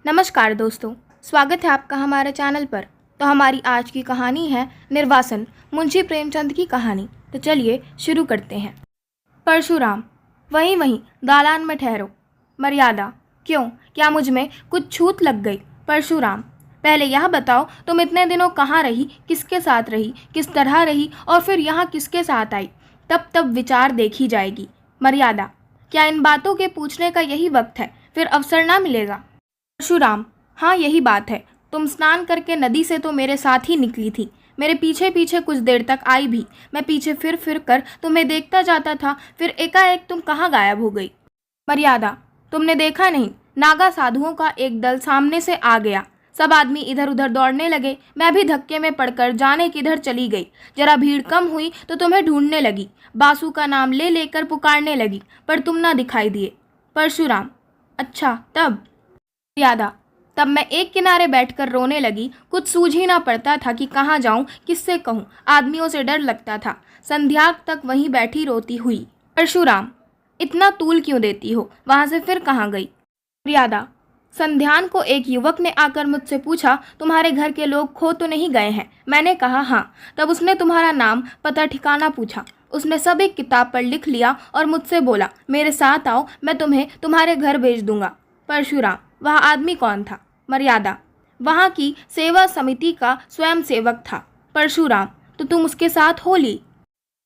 नमस्कार दोस्तों, स्वागत है आपका हमारे चैनल पर। तो हमारी आज की कहानी है निर्वासन, मुंशी प्रेमचंद की कहानी। तो चलिए शुरू करते हैं। परशुराम, वहीं वहीं दालान में ठहरो। मर्यादा, क्यों, क्या मुझ में कुछ छूत लग गई? परशुराम, पहले यह बताओ तुम इतने दिनों कहाँ रही, किसके साथ रही, किस तरह रही और फिर यहाँ किसके साथ आई? तब विचार देखी जाएगी। मर्यादा, क्या इन बातों के पूछने का यही वक्त है? फिर अवसर ना मिलेगा। परशुराम, हाँ यही बात है। तुम स्नान करके नदी से तो मेरे साथ ही निकली थी, मेरे पीछे पीछे कुछ देर तक आई भी। मैं पीछे फिर कर तुम्हें देखता जाता था, फिर एकाएक तुम कहाँ गायब हो गई? मर्यादा, तुमने देखा नहीं, नागा साधुओं का एक दल सामने से आ गया। सब आदमी इधर उधर दौड़ने लगे। मैं भी धक्के में पड़कर जाने किधर चली गई। जरा भीड़ कम हुई तो तुम्हें ढूंढने लगी, बासु का नाम ले लेकर पुकारने लगी, पर तुम ना दिखाई दिए। परशुराम, अच्छा तब? मर्यादा, तब मैं एक किनारे बैठकर रोने लगी। कुछ सूझ ही ना पड़ता था कि कहाँ जाऊं, किससे कहूं। आदमियों से डर लगता था। संध्या तक वहीं बैठी रोती हुई। परशुराम, इतना तूल क्यों देती हो? वहां से फिर कहाँ गई? मर्यादा, संध्यान को एक युवक ने आकर मुझसे पूछा, तुम्हारे घर के लोग खो तो नहीं गए हैं? मैंने कहा हाँ। तब उसने तुम्हारा नाम पता ठिकाना पूछा। उसने सब एक किताब पर लिख लिया और मुझसे बोला, मेरे साथ आओ, मैं तुम्हें तुम्हारे घर भेज दूंगा। परशुराम, वह आदमी कौन था? मर्यादा, वहाँ की सेवा समिति का स्वयं सेवक था। परशुराम, तो तुम उसके साथ हो ली?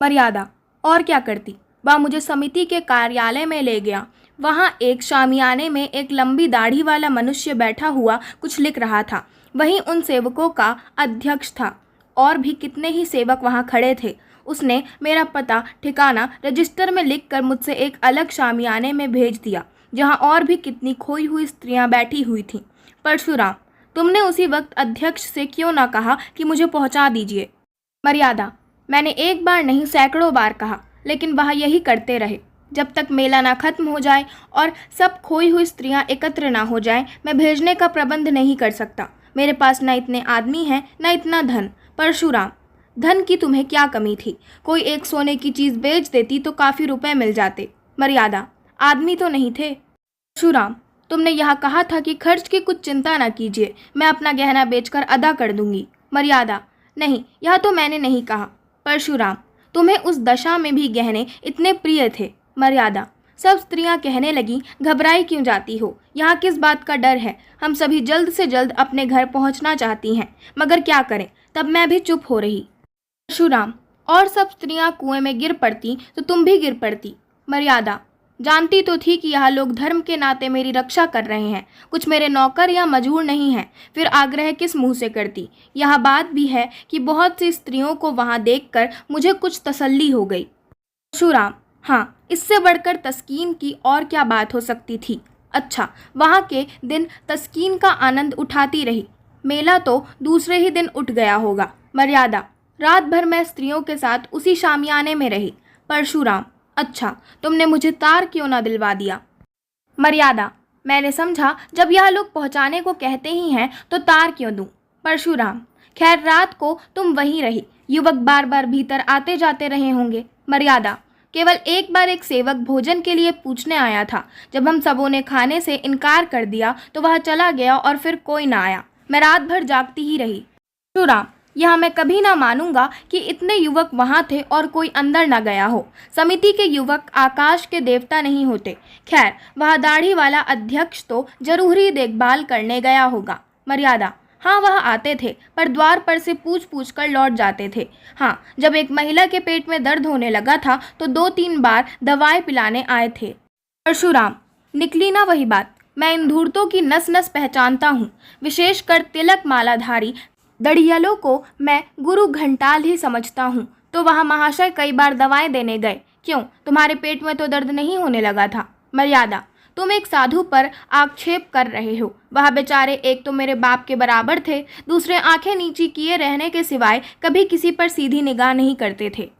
मर्यादा, और क्या करती? वह मुझे समिति के कार्यालय में ले गया। वहाँ एक शामियाने में एक लंबी दाढ़ी वाला मनुष्य बैठा हुआ कुछ लिख रहा था। वहीं उन सेवकों का अध्यक्ष था। और भी कितने ही सेवक वहाँ खड़े थे। उसने मेरा पता ठिकाना रजिस्टर में लिखकर मुझसे एक अलग शामियाने में भेज दिया, जहाँ और भी कितनी खोई हुई स्त्रियां बैठी हुई थीं। परशुराम, तुमने उसी वक्त अध्यक्ष से क्यों ना कहा कि मुझे पहुंचा दीजिए? मर्यादा, मैंने एक बार नहीं सैकड़ों बार कहा, लेकिन वह यही करते रहे। जब तक मेला ना खत्म हो जाए और सब खोई हुई स्त्रियां एकत्र ना हो जाएं, मैं भेजने का प्रबंध नहीं कर सकता। मेरे पास न इतने आदमी हैं, न इतना धन। परशुराम, धन की तुम्हें क्या कमी थी? कोई एक सोने की चीज़ बेच देती तो काफ़ी रुपए मिल जाते। मर्यादा, आदमी तो नहीं थे। परशुराम, तुमने यहाँ कहा था कि खर्च की कुछ चिंता ना कीजिए, मैं अपना गहना बेचकर अदा कर दूंगी। मर्यादा, नहीं, यह तो मैंने नहीं कहा। परशुराम, तुम्हें उस दशा में भी गहने इतने प्रिय थे? मर्यादा, सब स्त्रियां कहने लगी, घबराई क्यों जाती हो? यहाँ किस बात का डर है? हम सभी जल्द से जल्द अपने घर पहुँचना चाहती हैं, मगर क्या करें? तब मैं भी चुप हो रही। परशुराम, और सब स्त्रियां कुएं में गिर पड़ती तो तुम भी गिर पड़ती। मर्यादा, जानती तो थी कि यह लोग धर्म के नाते मेरी रक्षा कर रहे हैं, कुछ मेरे नौकर या मजूर नहीं हैं, फिर आग्रह किस मुंह से करती? यह बात भी है कि बहुत सी स्त्रियों को वहां देखकर मुझे कुछ तसल्ली हो गई। परशुराम, हाँ, इससे बढ़कर तस्कीन की और क्या बात हो सकती थी? अच्छा, वहाँ के दिन तस्कीन का आनंद उठाती रही। मेला तो दूसरे ही दिन उठ गया होगा। मर्यादा, रात भर मैं स्त्रियों के साथ उसी शामियाने में रही। परशुराम, अच्छा, तुमने मुझे तार क्यों ना दिलवा दिया? मर्यादा, मैंने समझा जब यह लोग पहुंचाने को कहते ही हैं तो तार क्यों दूं। परशुराम, खैर रात को तुम वहीं रही, युवक बार बार भीतर आते जाते रहे होंगे। मर्यादा, केवल एक बार एक सेवक भोजन के लिए पूछने आया था। जब हम सबों ने खाने से इनकार कर दिया तो वह चला गया और फिर कोई ना आया। मैं रात भर जागती ही रही। परशुराम, यह मैं कभी ना मानूंगा कि इतने युवक वहां थे और कोई अंदर ना गया हो। समिति के युवक आकाश के देवता नहीं होते। खैर, वह दाढ़ी वाला अध्यक्ष तो जरूर ही देखभाल करने गया होगा। मर्यादा, हाँ, वह आते थे, पर द्वार पर से पूछ कर लौट जाते थे। हाँ, जब एक महिला के पेट में दर्द होने लगा था तो 2-3 बार दवाएं पिलाने आए थे। परशुराम, निकली ना वही बात। मैं इन धूर्तों की नस नस पहचानता हूँ, विशेषकर तिलक मालाधारी दड़ियलों को मैं गुरु घंटाल ही समझता हूँ। तो वहाँ महाशय कई बार दवाएं देने गए। क्यों, तुम्हारे पेट में तो दर्द नहीं होने लगा था? मर्यादा, तुम एक साधु पर आक्षेप कर रहे हो। वह बेचारे एक तो मेरे बाप के बराबर थे, दूसरे आंखें नीची किए रहने के सिवाय कभी किसी पर सीधी निगाह नहीं करते थे।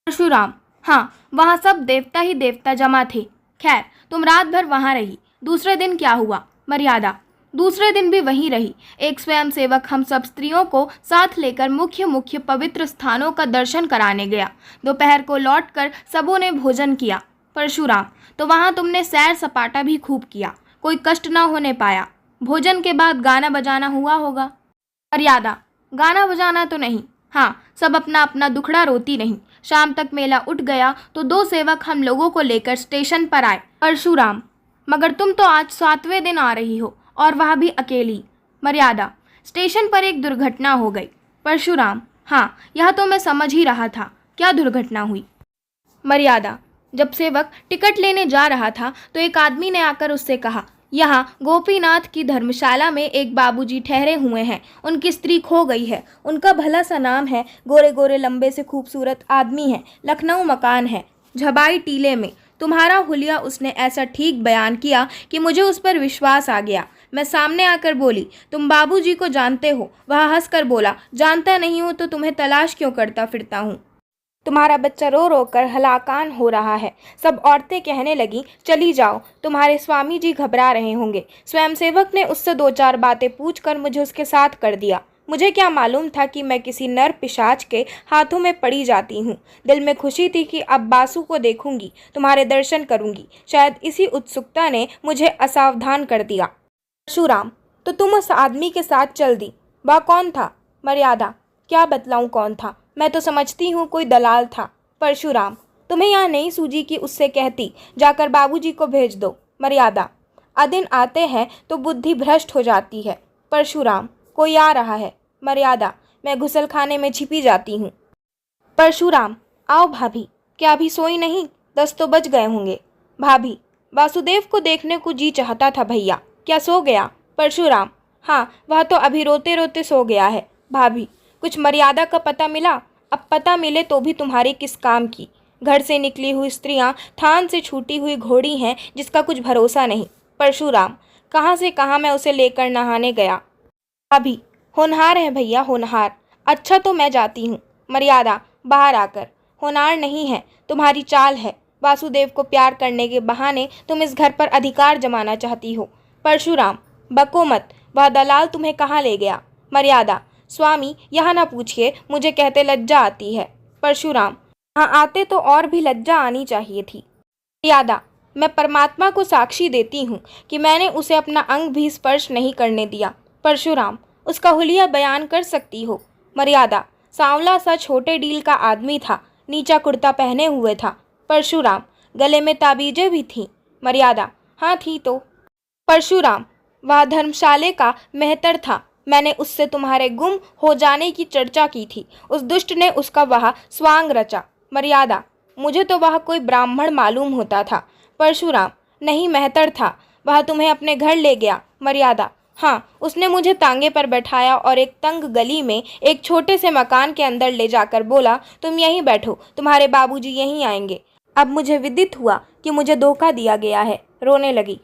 परशुराम, हाँ, वहाँ सब देवता ही देवता जमा थे। खैर, तुम रात भर वहाँ रही, दूसरे दिन क्या हुआ? मर्यादा, दूसरे दिन भी वहीं रही। एक स्वयं सेवक हम सब स्त्रियों को साथ लेकर मुख्य मुख्य पवित्र स्थानों का दर्शन कराने गया। दोपहर को लौटकर सबों ने भोजन किया। परशुराम, तो वहाँ तुमने सैर सपाटा भी खूब किया, कोई कष्ट न होने पाया? भोजन के बाद गाना बजाना हुआ होगा। मर्यादा, गाना बजाना तो नहीं। हाँ, सब अपना अपना दुखड़ा रोती रहीं। शाम तक मेला उठ गया तो 2 सेवक हम लोगों को लेकर स्टेशन पर आए। परशुराम, मगर तुम तो आज 7वें दिन आ रही हो और वह भी अकेली। मर्यादा, स्टेशन पर एक दुर्घटना हो गई। परशुराम, हाँ, यह तो मैं समझ ही रहा था। क्या दुर्घटना हुई? मर्यादा, जब सेवक टिकट लेने जा रहा था तो एक आदमी ने आकर उससे कहा, यहाँ गोपीनाथ की धर्मशाला में एक बाबूजी ठहरे हुए हैं, उनकी स्त्री खो गई है, उनका भला सा नाम है, गोरे गोरे लंबे से खूबसूरत आदमी है, लखनऊ मकान है, झबाई टीले में। तुम्हारा हुलिया उसने ऐसा ठीक बयान किया कि मुझे उस पर विश्वास आ गया। मैं सामने आकर बोली, तुम बाबूजी को जानते हो? वह हंसकर बोला, जानता नहीं हूँ तो तुम्हें तलाश क्यों करता फिरता हूँ? तुम्हारा बच्चा रो रो कर हलाकान हो रहा है। सब औरतें कहने लगीं, चली जाओ, तुम्हारे स्वामी जी घबरा रहे होंगे। स्वयंसेवक ने उससे 2-4 बातें पूछकर मुझे उसके साथ कर दिया। मुझे क्या मालूम था कि मैं किसी नर पिशाच के हाथों में पड़ी जाती हूँ। दिल में खुशी थी कि अब बासु को देखूंगी, तुम्हारे दर्शन करूंगी। शायद इसी उत्सुकता ने मुझे असावधान कर दिया। परशुराम, तो तुम उस आदमी के साथ चल दी? वह कौन था? मर्यादा, क्या बतलाऊं कौन था? मैं तो समझती हूँ कोई दलाल था। परशुराम, तुम्हें यहाँ नहीं सूझी कि उससे कहती, जाकर बाबूजी को भेज दो। मर्यादा, अदिन आते हैं तो बुद्धि भ्रष्ट हो जाती है। परशुराम, कोई आ रहा है। मर्यादा, मैं घुसलखाने में छिपी जाती हूँ। परशुराम, आओ भाभी, क्या अभी सोई नहीं? 10 तो बज गए होंगे। भाभी, वासुदेव को देखने को जी चाहता था भैया, क्या सो गया? परशुराम, हाँ, वह तो अभी रोते रोते सो गया है। भाभी, कुछ मर्यादा का पता मिला? अब पता मिले तो भी तुम्हारी किस काम की? घर से निकली हुई स्त्रियां थान से छूटी हुई घोड़ी हैं जिसका कुछ भरोसा नहीं। परशुराम, कहाँ से कहाँ मैं उसे लेकर नहाने गया। भाभी, होनहार है भैया, होनहार। अच्छा तो मैं जाती हूँ। मर्यादा बाहर आकर, होनहार नहीं है, तुम्हारी चाल है। वासुदेव को प्यार करने के बहाने तुम इस घर पर अधिकार जमाना चाहती हो। परशुराम, बको मत, वह दलाल तुम्हें कहाँ ले गया? मर्यादा, स्वामी, यहाँ ना पूछिए, मुझे कहते लज्जा आती है। परशुराम, हाँ, आते तो और भी लज्जा आनी चाहिए थी। मर्यादा, मैं परमात्मा को साक्षी देती हूँ कि मैंने उसे अपना अंग भी स्पर्श नहीं करने दिया। परशुराम, उसका हुलिया बयान कर सकती हो? मर्यादा, सांवला सा छोटे डील का आदमी था, नीचा कुर्ता पहने हुए था। परशुराम, गले में ताबीजें भी थीं? मर्यादा, हाँ थी तो। परशुराम, वह धर्मशाले का मेहतर था, मैंने उससे तुम्हारे गुम हो जाने की चर्चा की थी। उस दुष्ट ने उसका वह स्वांग रचा। मर्यादा, मुझे तो वह कोई ब्राह्मण मालूम होता था। परशुराम, नहीं, मेहतर था, वह तुम्हें अपने घर ले गया। मर्यादा, हाँ, उसने मुझे तांगे पर बैठाया और एक तंग गली में एक छोटे से मकान के अंदर ले जाकर बोला, तुम यहीं बैठो, तुम्हारे बाबूजी यहीं आएंगे। अब मुझे विदित हुआ कि मुझे धोखा दिया गया है। रोने लगी।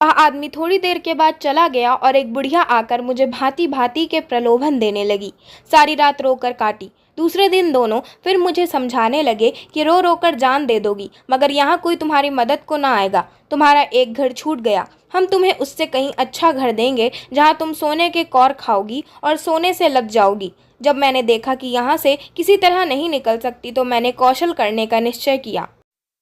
वह आदमी थोड़ी देर के बाद चला गया और एक बुढ़िया आकर मुझे भांति भांति के प्रलोभन देने लगी। सारी रात रोकर काटी। दूसरे दिन दोनों फिर मुझे समझाने लगे कि रो रो कर जान दे दोगी, मगर यहाँ कोई तुम्हारी मदद को ना आएगा। तुम्हारा एक घर छूट गया, हम तुम्हें उससे कहीं अच्छा घर देंगे जहाँ तुम सोने के कौर खाओगी और सोने से लग जाओगी। जब मैंने देखा कि यहाँ से किसी तरह नहीं निकल सकती तो मैंने कौशल करने का निश्चय किया।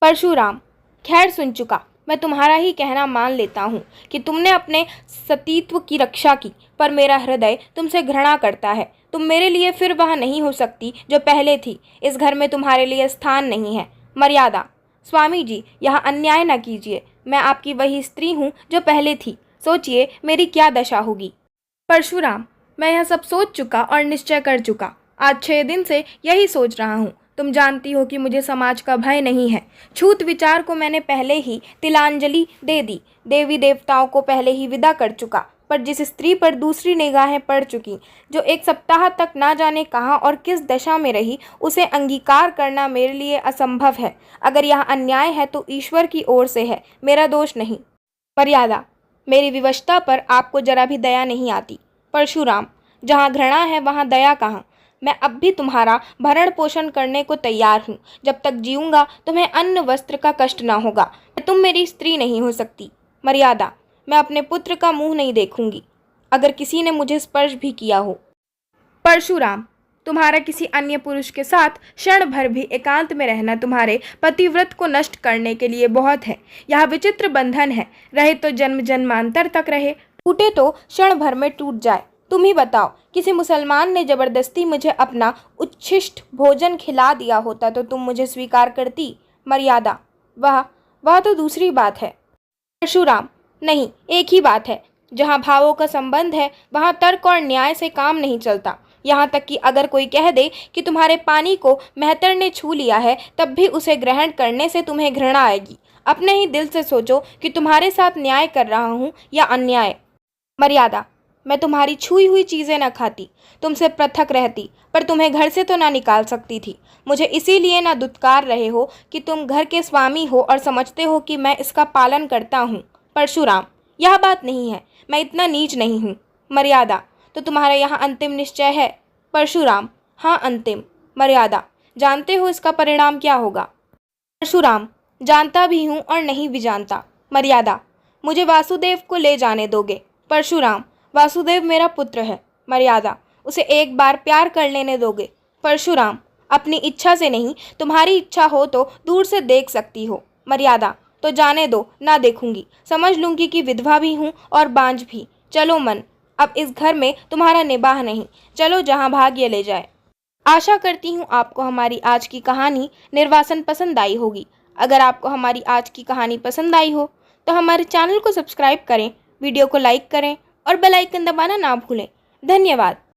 परशुराम, खैर सुन चुका, मैं तुम्हारा ही कहना मान लेता हूँ कि तुमने अपने सतीत्व की रक्षा की, पर मेरा हृदय तुमसे घृणा करता है। तुम मेरे लिए फिर वह नहीं हो सकती जो पहले थी। इस घर में तुम्हारे लिए स्थान नहीं है। मर्यादा, स्वामी जी, यहाँ अन्याय न कीजिए, मैं आपकी वही स्त्री हूँ जो पहले थी। सोचिए मेरी क्या दशा होगी। परशुराम, मैं यह सब सोच चुका और निश्चय कर चुका। आज 6 दिन से यही सोच रहा हूँ। तुम जानती हो कि मुझे समाज का भय नहीं है। छूत विचार को मैंने पहले ही तिलांजलि दे दी, देवी देवताओं को पहले ही विदा कर चुका, पर जिस स्त्री पर दूसरी निगाहें पड़ चुकी, जो 1 सप्ताह तक ना जाने कहाँ और किस दशा में रही, उसे अंगीकार करना मेरे लिए असंभव है। अगर यह अन्याय है तो ईश्वर की ओर से है, मेरा दोष नहीं। मर्यादा, मेरी विवशता पर आपको जरा भी दया नहीं आती। परशुराम, जहाँ घृणा है वहाँ दया कहाँ। मैं अब भी तुम्हारा भरण पोषण करने को तैयार हूँ। जब तक जीऊँगा तुम्हें अन्न वस्त्र का कष्ट ना होगा। तुम मेरी स्त्री नहीं हो सकती। मर्यादा, मैं अपने पुत्र का मुंह नहीं देखूंगी अगर किसी ने मुझे स्पर्श भी किया हो। परशुराम, तुम्हारा किसी अन्य पुरुष के साथ क्षण भर भी एकांत में रहना तुम्हारे पतिव्रत को नष्ट करने के लिए बहुत है। यह विचित्र बंधन है, रहे तो जन्म जन्मांतर तक रहे। टूटे तो क्षण भर में टूट जाए। तुम ही बताओ, किसी मुसलमान ने ज़बरदस्ती मुझे अपना उच्छिष्ट भोजन खिला दिया होता तो तुम मुझे स्वीकार करती? मर्यादा: वह तो दूसरी बात है। परशुराम: नहीं, एक ही बात है। जहाँ भावों का संबंध है वहाँ तर्क और न्याय से काम नहीं चलता। यहाँ तक कि अगर कोई कह दे कि तुम्हारे पानी को मेहतर ने छू लिया है, तब भी उसे ग्रहण करने से तुम्हें घृणा आएगी। अपने ही दिल से सोचो कि तुम्हारे साथ न्याय कर रहा हूँ या अन्याय। मर्यादा: मैं तुम्हारी छुई हुई चीज़ें न खाती, तुमसे पृथक रहती, पर तुम्हें घर से तो ना निकाल सकती थी। मुझे इसीलिए ना दुत्कार रहे हो कि तुम घर के स्वामी हो और समझते हो कि मैं इसका पालन करता हूँ। परशुराम: यह बात नहीं है, मैं इतना नीच नहीं हूँ। मर्यादा: तो तुम्हारा यहाँ अंतिम निश्चय है? परशुराम: हाँ, अंतिम। मर्यादा: जानते हो इसका परिणाम क्या होगा? परशुराम: जानता भी हूँ और नहीं भी जानता। मर्यादा: मुझे वासुदेव को ले जाने दोगे? परशुराम: वासुदेव मेरा पुत्र है। मर्यादा: उसे एक बार प्यार कर लेने दोगे? परशुराम: अपनी इच्छा से नहीं, तुम्हारी इच्छा हो तो दूर से देख सकती हो। मर्यादा: तो जाने दो, ना देखूंगी। समझ लूंगी कि विधवा भी हूँ और बांझ भी। चलो मन, अब इस घर में तुम्हारा निबाह नहीं। चलो जहाँ भाग्य ले जाए। आशा करती हूँ आपको हमारी आज की कहानी निर्वासन पसंद आई होगी। अगर आपको हमारी आज की कहानी पसंद आई हो तो हमारे चैनल को सब्सक्राइब करें, वीडियो को लाइक करें और बेल आइकन दबाना ना भूलें। धन्यवाद।